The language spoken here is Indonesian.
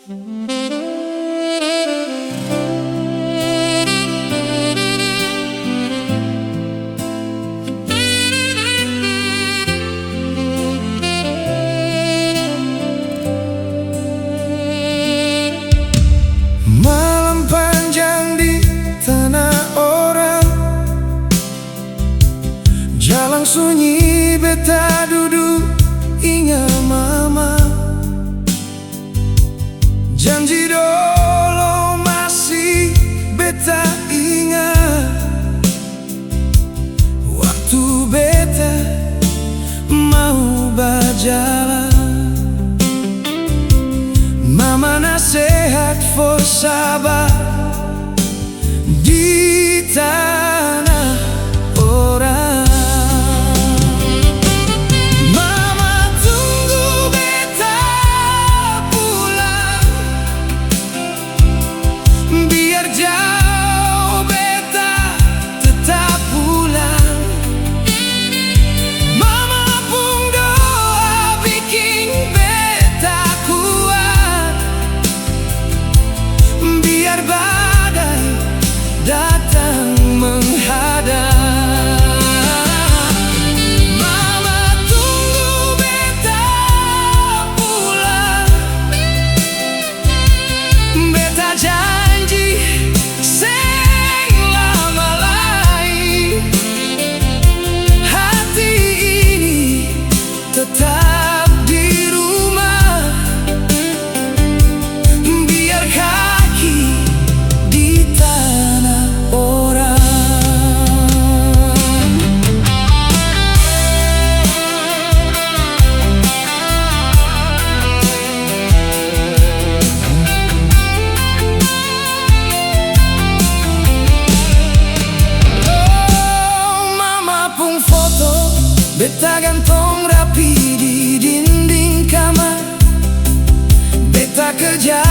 Malam panjang di tanah orang, jalan sunyi beta duduk ingat mama. Janji dulu masih beta ingat, waktu beta mau berjalan. Mama nasihat for sabar di tanah orang. Mama tunggu beta pulang, biar jauh beta tetap pulang. Mama pun doa bikin beta kuat, biar badai datang menghadap. Mama tunggu beta pulang, beta janji seng lama lagi hati ini tetap di rumah, biar kaki di tanah orang. Oh, mama pun foto beta gantong rapi di dinding kamar. Beta kerja